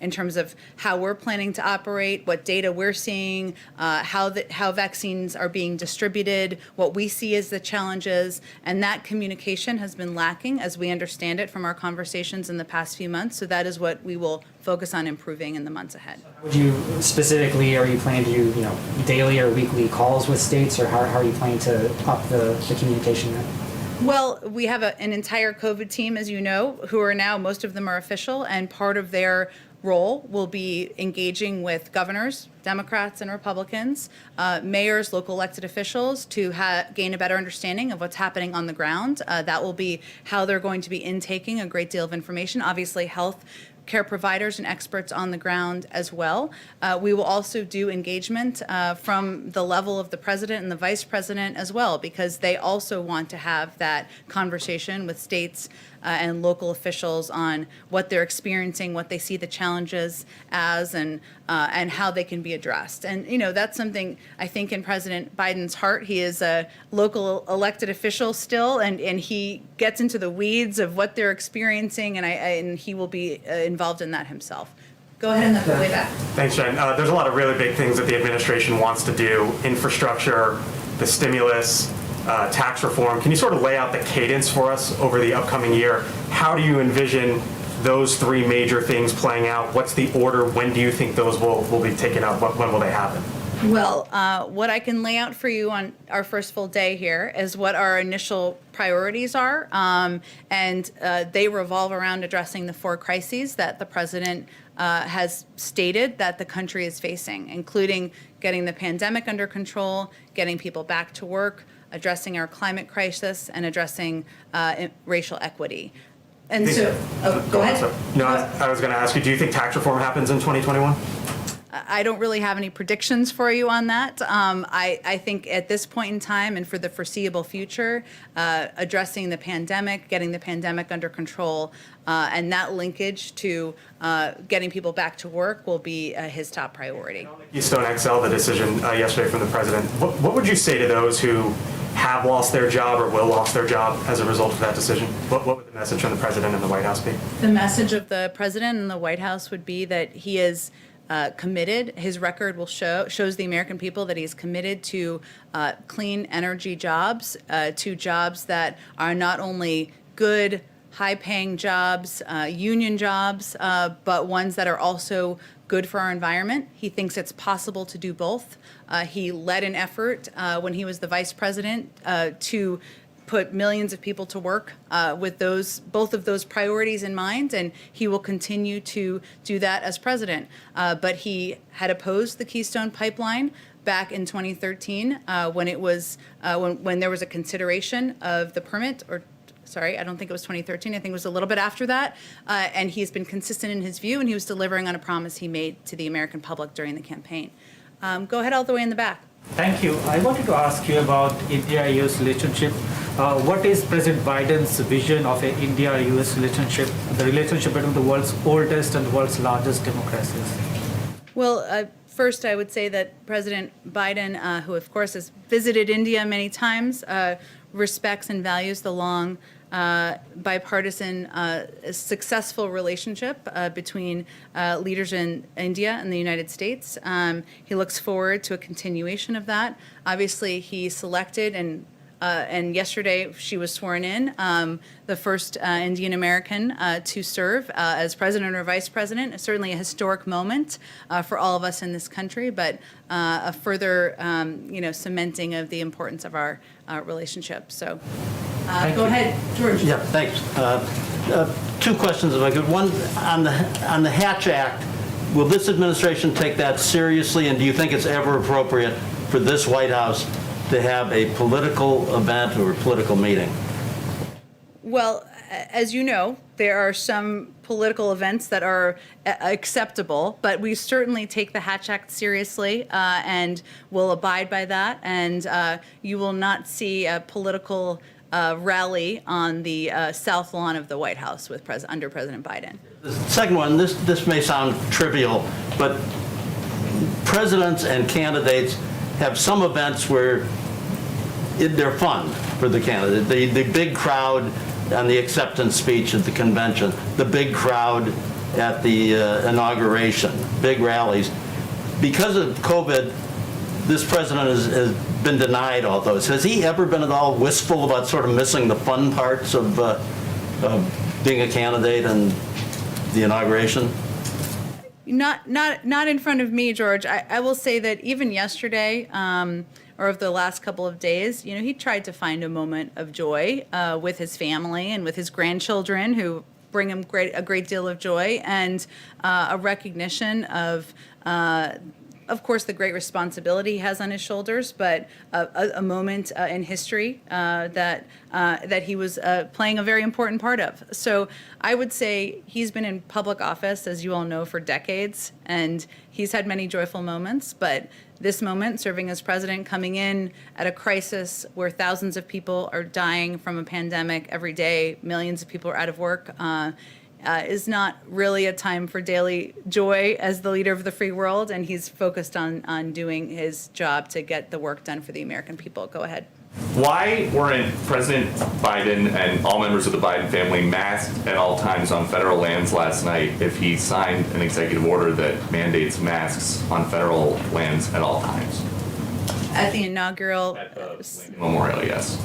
in terms of how we're planning to operate, what data we're seeing, how vaccines are being distributed, what we see as the challenges, and that communication has been lacking as we understand it from our conversations in the past few months. So that is what we will focus on improving in the months ahead. Would you specifically, are you planning to do, daily or weekly calls with states, or how are you planning to up the communication there? Well, we have an entire COVID team, as you know, who are now, most of them are official, and part of their role will be engaging with governors, Democrats and Republicans, mayors, local elected officials to gain a better understanding of what's happening on the ground. That will be how they're going to be intaking a great deal of information. Obviously, health care providers and experts on the ground as well. We will also do engagement from the level of the president and the vice president as well, because they also want to have that conversation with states and local officials on what they're experiencing, what they see the challenges as, and how they can be addressed. And that's something I think in President Biden's heart. He is a local elected official still, and he gets into the weeds of what they're experiencing, and he will be involved in that himself. Go ahead and then go way back. Thanks, Jen. There's a lot of really big things that the administration wants to do: infrastructure, the stimulus, tax reform. Can you sort of lay out the cadence for us over the upcoming year? How do you envision those three major things playing out? What's the order? When do you think those will be taken up? When will they happen? Well, what I can lay out for you on our first full day here is what our initial priorities are, and they revolve around addressing the 4 crises that the president has stated that the country is facing, including getting the pandemic under control, getting people back to work, addressing our climate crisis, and addressing racial equity. And so, go ahead. No, I was going to ask you, do you think tax reform happens in 2021? I don't really have any predictions for you on that. I think at this point in time and for the foreseeable future, addressing the pandemic, getting the pandemic under control, and that linkage to getting people back to work will be his top priority. Keystone XL, the decision yesterday from the president, what would you say to those who have lost their job or will lose their job as a result of that decision? What would the message from the president and the White House be? The message of the president and the White House would be that he is committed. His record will shows the American people that he is committed to clean energy jobs, to jobs that are not only good, high-paying jobs, union jobs, but ones that are also good for our environment. He thinks it's possible to do both. He led an effort when he was the vice president to put millions of people to work with both of those priorities in mind, and he will continue to do that as president. But he had opposed the Keystone Pipeline back in 2013 when it was when there was a consideration of the permit, or sorry, I don't think it was 2013. I think it was a little bit after that. And he's been consistent in his view, and he was delivering on a promise he made to the American public during the campaign. Go ahead all the way in the back. Thank you. I wanted to ask you about India-US relationship. What is President Biden's vision of an India-US relationship, the relationship between the world's oldest and the world's largest democracies? Well, first I would say that President Biden, who of course has visited India many times, respects and values the long bipartisan, successful relationship between leaders in India and the United States. He looks forward to a continuation of that. Obviously, he selected and yesterday she was sworn in, the first Indian American to serve as president or vice president. Certainly a historic moment for all of us in this country, but a further, cementing of the importance of our relationship. So, go ahead, George. Yeah, thanks. 2 questions, if I could. One on the Hatch Act. Will this administration take that seriously, and do you think it's ever appropriate for this White House to have a political event or a political meeting? Well, as you know, there are some political events that are acceptable, but we certainly take the Hatch Act seriously and will abide by that. And you will not see a political rally on the south lawn of the White House with under President Biden. The second one, this may sound trivial, but presidents and candidates have some events where they're fun for the candidate. The big crowd on the acceptance speech at the convention, the big crowd at the inauguration, big rallies. Because of COVID, this president has been denied all those. Has he ever been at all wistful about sort of missing the fun parts of being a candidate and the inauguration? Not in front of me, George. I will say that even yesterday, or of the last couple of days, he tried to find a moment of joy with his family and with his grandchildren, who bring him a great deal of joy and a recognition of course, the great responsibility he has on his shoulders, but a moment in history that he was playing a very important part of. So I would say he's been in public office, as you all know, for decades, and he's had many joyful moments, but this moment, serving as president, coming in at a crisis where thousands of people are dying from a pandemic every day, millions of people are out of work, is not really a time for daily joy as the leader of the free world, and he's focused on doing his job to get the work done for the American people. Go ahead. Why weren't President Biden and all members of the Biden family masked at all times on federal lands last night if he signed an executive order that mandates masks on federal lands at all times? At the inaugural Memorial, yes.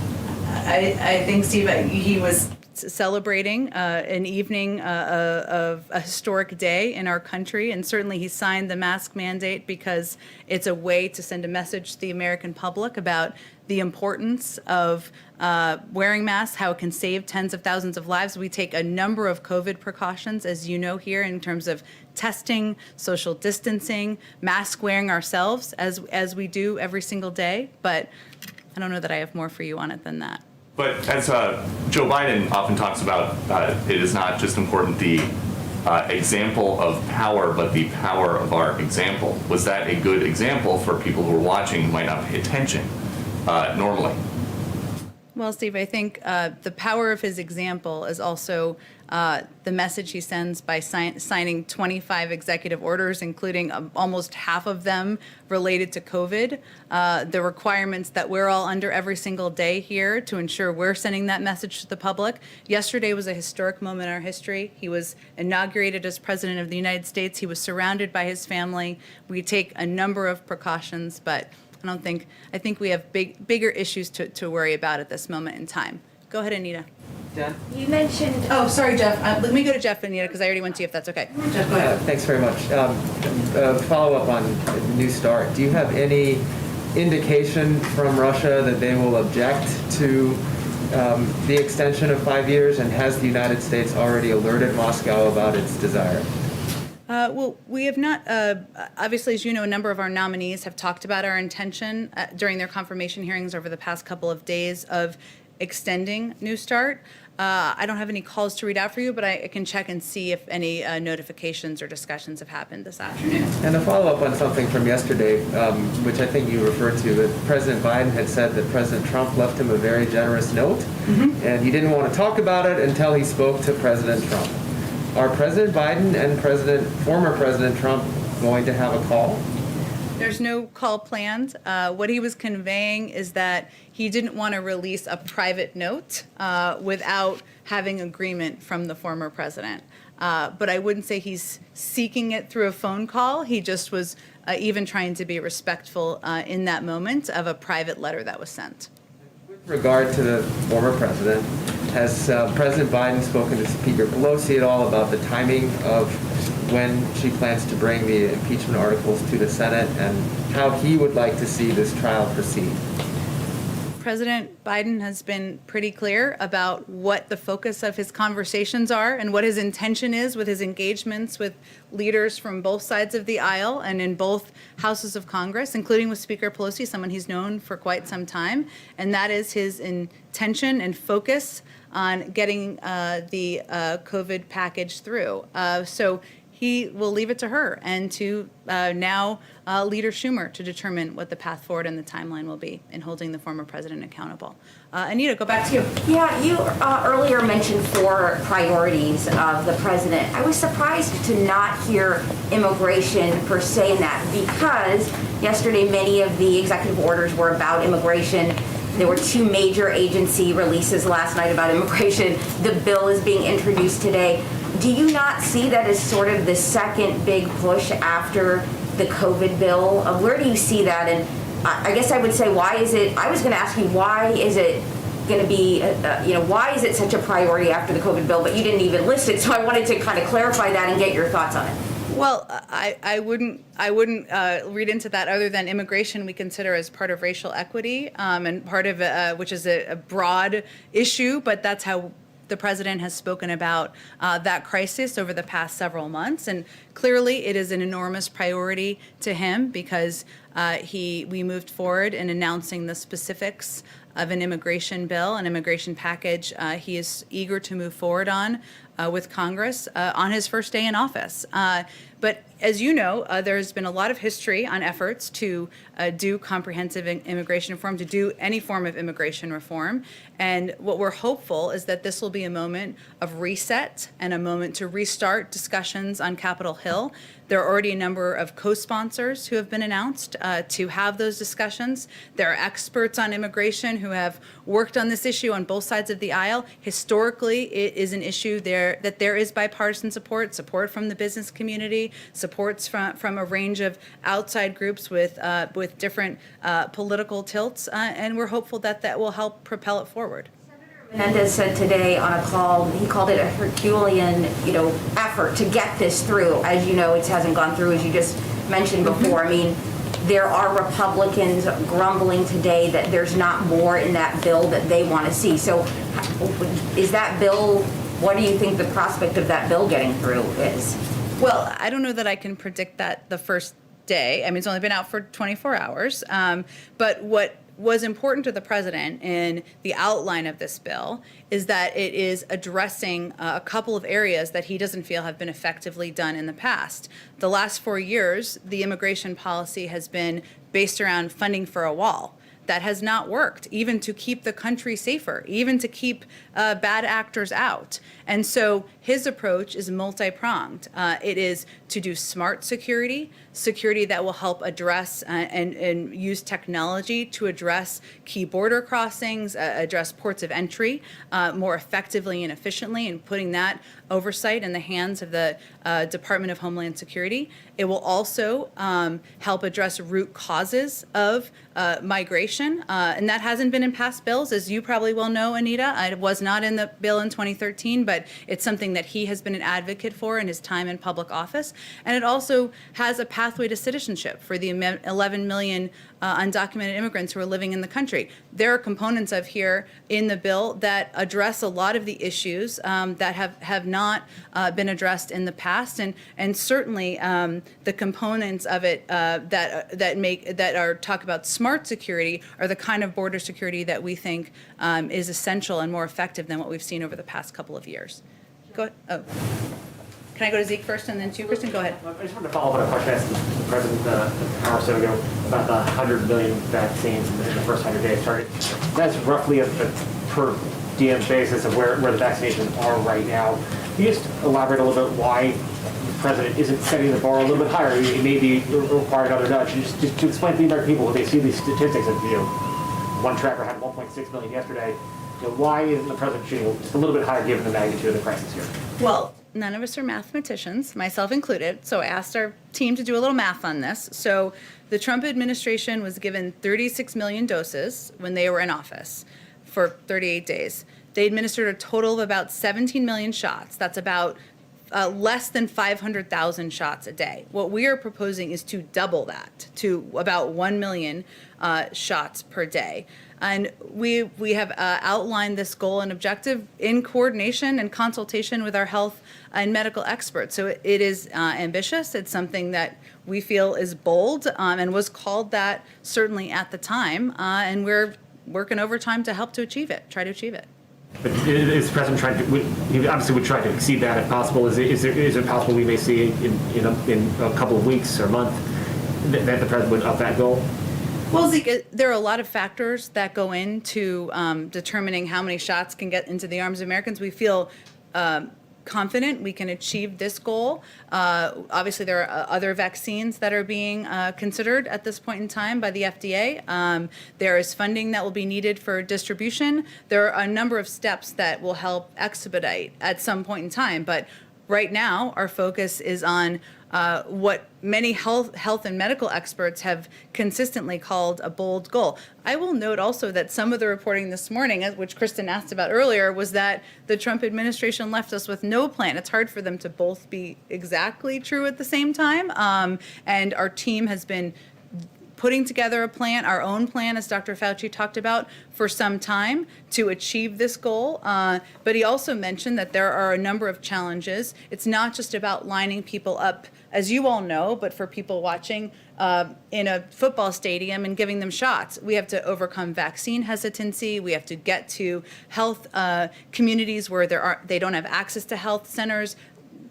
I think, Steve, he was celebrating an evening of a historic day in our country, and certainly he signed the mask mandate because it's a way to send a message to the American public about the importance of wearing masks, how it can save tens of thousands of lives. We take a number of COVID precautions, as you know here, in terms of testing, social distancing, mask wearing ourselves, as we do every single day, but I don't know that I have more for you on it than that. But as Joe Biden often talks about, it is not just important the example of power, but the power of our example. Was that a good example for people who are watching who might not pay attention normally? Well, Steve, I think the power of his example is also the message he sends by signing 25 executive orders, including almost half of them related to COVID. The requirements that we're all under every single day here to ensure we're sending that message to the public. Yesterday was a historic moment in our history. He was inaugurated as President of the United States. He was surrounded by his family. We take a number of precautions, but I think we have bigger issues to worry about at this moment in time. Go ahead, Anita. Jen? You mentioned. Oh, sorry, Jeff. Let me go to Jeff, Anita, because I already went to you, if that's okay. Jeff, go ahead. Thanks very much. Follow up on New START. Do you have any indication from Russia that they will object to the extension of 5 years, and has the United States already alerted Moscow about its desire? Well, we have not, obviously, as you know, a number of our nominees have talked about our intention during their confirmation hearings over the past couple of days of extending New START. I don't have any calls to read out for you, but I can check and see if any notifications or discussions have happened this afternoon. And a follow-up on something from yesterday, which I think you referred to, that President Biden had said that President Trump left him a very generous note, and he didn't want to talk about it until he spoke to President Trump. Are President Biden and former President Trump going to have a call? There's no call planned. What he was conveying is that he didn't want to release a private note without having agreement from the former president. But I wouldn't say he's seeking it through a phone call. He just was even trying to be respectful in that moment of a private letter that was sent. With regard to the former president, has President Biden spoken to Speaker Pelosi at all about the timing of when she plans to bring the impeachment articles to the Senate and how he would like to see this trial proceed? President Biden has been pretty clear about what the focus of his conversations are and what his intention is with his engagements with leaders from both sides of the aisle and in both houses of Congress, including with Speaker Pelosi, someone he's known for quite some time. And that is his intention and focus on getting the COVID package through. So he will leave it to her and to now Leader Schumer to determine what the path forward and the timeline will be in holding the former president accountable. Anita, go back to you. Yeah, you earlier mentioned 4 priorities of the president. I was surprised to not hear immigration per se in that, because yesterday many of the executive orders were about immigration. There were 2 major agency releases last night about immigration. The bill is being introduced today. Do you not see that as sort of the second big push after the COVID bill? Where do you see that? And I guess I would say, why is it, I was going to ask you, why is it going to be, why is it such a priority after the COVID bill, but you didn't even list it. So I wanted to kind of clarify that and get your thoughts on it. Well, I wouldn't read into that other than immigration we consider as part of racial equity and part of which is a broad issue, but that's how The president has spoken about that crisis over the past several months, and clearly it is an enormous priority to him because we moved forward in announcing the specifics of an immigration bill, an immigration package he is eager to move forward on with Congress on his first day in office. But as you know, there's been a lot of history on efforts to do comprehensive immigration reform, to do any form of immigration reform. And what we're hopeful is that this will be a moment of reset and a moment to restart discussions on Capitol Hill. There are already a number of co-sponsors who have been announced to have those discussions. There are experts on immigration who have worked on this issue on both sides of the aisle. Historically, it is an issue that there is bipartisan support from the business community, supports from a range of outside groups with different political tilts, and we're hopeful that that will help propel it forward. Menendez said today on a call, he called it a Herculean, effort to get this through. As you know, it hasn't gone through, as you just mentioned before. I mean, there are Republicans grumbling today that there's not more in that bill that they want to see. So is that bill, what do you think the prospect of that bill getting through is? Well, I don't know that I can predict that the first day. I mean, it's only been out for 24 hours. But what was important to the president in the outline of this bill is that it is addressing a couple of areas that he doesn't feel have been effectively done in the past. The last 4 years, the immigration policy has been based around funding for a wall. That has not worked, even to keep the country safer, even to keep bad actors out. And so his approach is multi-pronged. It is to do smart security that will help address and use technology to address key border crossings, address ports of entry more effectively and efficiently, and putting that oversight in the hands of the Department of Homeland Security. It will also help address root causes of migration, and that hasn't been in past bills, as you probably well know, Anita. It was not in the bill in 2013, but it's something that he has been an advocate for in his time in public office. And it also has a pathway to citizenship for the 11 million undocumented immigrants who are living in the country. There are components of here in the bill that address a lot of the issues that have not been addressed in the past, and certainly the components of it that are talk about smart security are the kind of border security that we think is essential and more effective than what we've seen over the past couple of years. Go ahead. Oh. Can I go to Zeke first and then to you, Kristen? Go ahead. I just wanted to follow up on a question I asked the president an hour or so ago about the 100 million vaccines in the first 100 days target. That's roughly a per diem basis of where the vaccinations are right now. Can you just elaborate a little bit why the president isn't setting the bar a little bit higher? It may be require another nudge. Just to explain to the American people when they see these statistics of, one tracker had 1.6 million yesterday. Why isn't the president shooting just a little bit higher given the magnitude of the crisis here? Well, none of us are mathematicians, myself included, so I asked our team to do a little math on this. So the Trump administration was given 36 million doses when they were in office for 38 days. They administered a total of about 17 million shots. That's about less than 500,000 shots a day. What we are proposing is to double that to about 1 million shots per day. And we have outlined this goal and objective in coordination and consultation with our health and medical experts. So it is ambitious. It's something that we feel is bold and was called that certainly at the time. And we're working overtime to help to achieve it, try to achieve it. But is the president trying to? He obviously would try to exceed that if possible. Is it possible we may see in a couple of weeks or month that the president would up that goal? Well, Zeke, there are a lot of factors that go into determining how many shots can get into the arms of Americans. We feel confident we can achieve this goal. Obviously, there are other vaccines that are being considered at this point in time by the FDA. There is funding that will be needed for distribution. There are a number of steps that will help expedite at some point in time. But right now, our focus is on what many health and medical experts have consistently called a bold goal. I will note also that some of the reporting this morning, which Kristen asked about earlier, was that the Trump administration left us with no plan. It's hard for them to both be exactly true at the same time. And our team has been putting together a plan, our own plan, as Dr. Fauci talked about, for some time to achieve this goal. But he also mentioned that there are a number of challenges. It's not just about lining people up, as you all know, but for people watching in a football stadium and giving them shots. We have to overcome vaccine hesitancy. We have to get to health communities where they don't have access to health centers.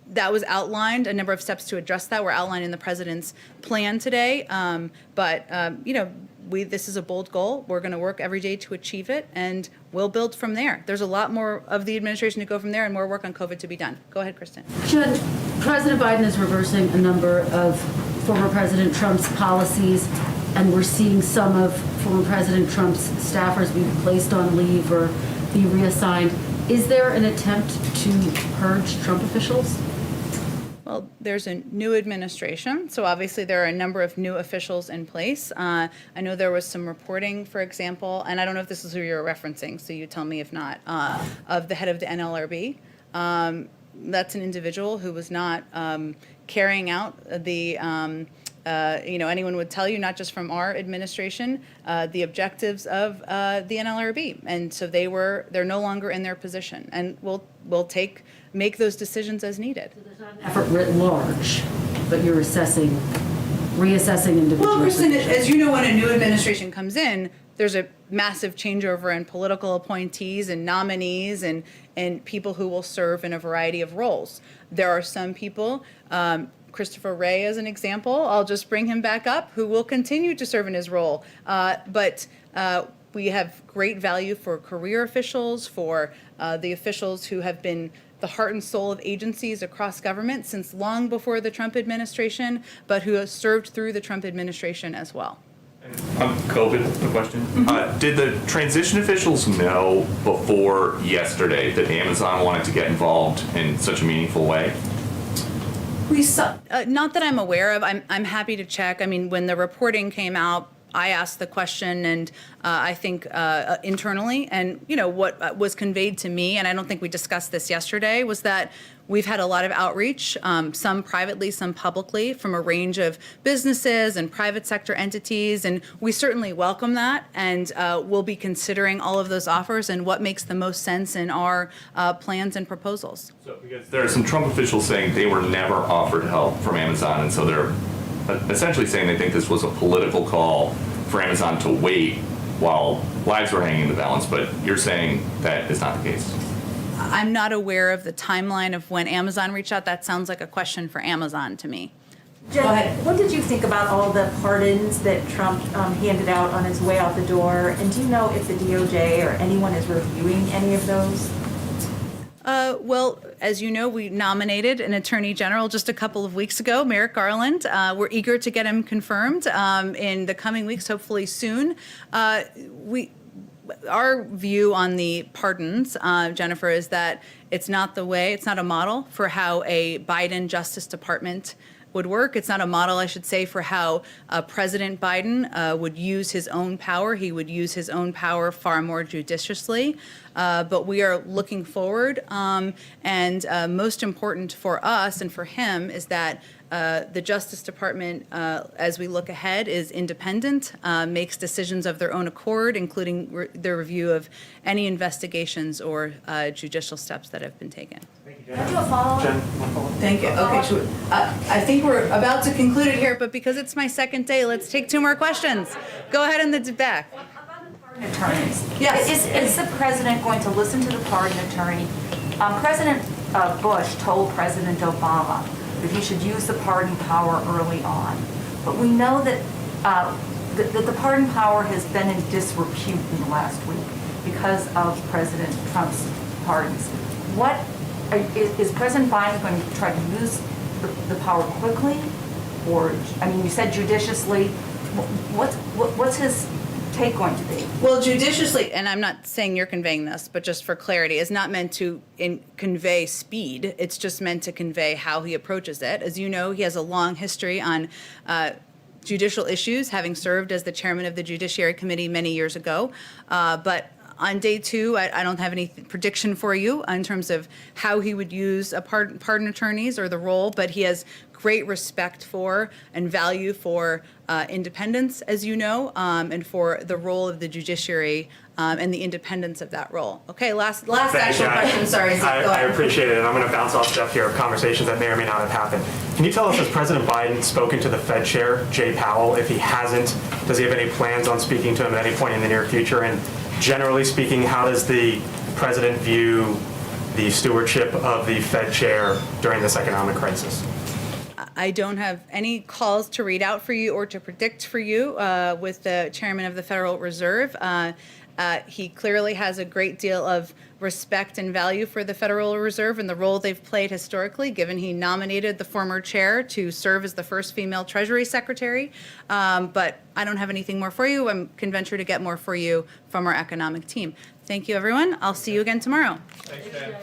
That was outlined. A number of steps to address that were outlined in the president's plan today. This is a bold goal. We're going to work every day to achieve it, and we'll build from there. There's a lot more of the administration to go from there, and more work on COVID to be done. Go ahead, Kristen. Jen, President Biden is reversing a number of former President Trump's policies, and we're seeing some of former President Trump's staffers be placed on leave or be reassigned. Is there an attempt to purge Trump officials? Well, there's a new administration, so obviously there are a number of new officials in place. I know there was some reporting, for example, and I don't know if this is who you're referencing, so you tell me if not, of the head of the NLRB. That's an individual who was not carrying out the, anyone would tell you, not just from our administration, the objectives of the NLRB. And so they're no longer in their position, and we'll make those decisions as needed. So there's not an effort writ large, but you're reassessing individuals. Well, Kristen, as you know, when a new administration comes in, there's a massive changeover in political appointees and nominees and people who will serve in a variety of roles. There are some people, Christopher Wray as an example, I'll just bring him back up, who will continue to serve in his role. But we have great value for career officials, for the officials who have been the heart and soul of agencies across government since long before the Trump administration, but who have served through the Trump administration as well. On COVID, the question. Did the transition officials know before yesterday that Amazon wanted to get involved in such a meaningful way? We saw, not that I'm aware of. I'm happy to check. I mean, when the reporting came out, I asked the question, and I think internally, and what was conveyed to me, and I don't think we discussed this yesterday, was that we've had a lot of outreach, some privately, some publicly, from a range of businesses and private sector entities, and we certainly welcome that, and we'll be considering all of those offers and what makes the most sense in our plans and proposals. So, because there are some Trump officials saying they were never offered help from Amazon, and so they're essentially saying they think this was a political call for Amazon to wait while lives were hanging in the balance, but you're saying that is not the case. I'm not aware of the timeline of when Amazon reached out. That sounds like a question for Amazon to me. Jen, what did you think about all the pardons that Trump handed out on his way out the door? And do you know if the DOJ or anyone is reviewing any of those? Well, as you know, we nominated an attorney general just a couple of weeks ago, Merrick Garland. We're eager to get him confirmed in the coming weeks, hopefully soon. Our view on the pardons, Jennifer, is that it's not a model for how a Biden Justice Department would work. It's not a model, I should say, for how President Biden would use his own power. He would use his own power far more judiciously. But we are looking forward. And most important for us and for him is that the Justice Department, as we look ahead, is independent, makes decisions of their own accord, including the review of any investigations or judicial steps that have been taken. Can I do a follow-up? Thank you. Okay, sure. I think we're about to conclude it here, but because it's my second day, let's take two more questions. Go ahead in the back. Attorneys. Yes. Is the president going to listen to the pardon attorney? President Bush told President Obama that he should use the pardon power early on. But we know that that the pardon power has been in disrepute in the last week because of President Trump's pardons. Is President Biden going to try to use the power quickly? Or, I mean, you said judiciously. What's his take going to be? Well, judiciously, and I'm not saying you're conveying this, but just for clarity, is not meant to convey speed. It's just meant to convey how he approaches it. As you know, he has a long history on judicial issues, having served as the chairman of the Judiciary Committee many years ago. But On day 2, I don't have any prediction for you in terms of how he would use pardon attorneys or the role, but he has great respect for and value for independence, as you know, and for the role of the judiciary and the independence of that role. Okay, last actual question. Sorry, Zeke, go I ahead. appreciate it, and I'm going to bounce off Jeff here of conversations that may or may not have happened. Can you tell us, has President Biden spoken to the Fed chair, Jay Powell? If he hasn't, does he have any plans on speaking to him at any point in the near future? And generally speaking, how does the president view the stewardship of the Fed chair during this economic crisis? I don't have any calls to read out for you or to predict for you with the chairman of the Federal Reserve. He clearly has a great deal of respect and value for the Federal Reserve and the role they've played historically, given he nominated the former chair to serve as the first female Treasury Secretary. But I don't have anything more for you. I can venture to get more for you from our economic team. Thank you, everyone. I'll see you again tomorrow. Thanks, Jen.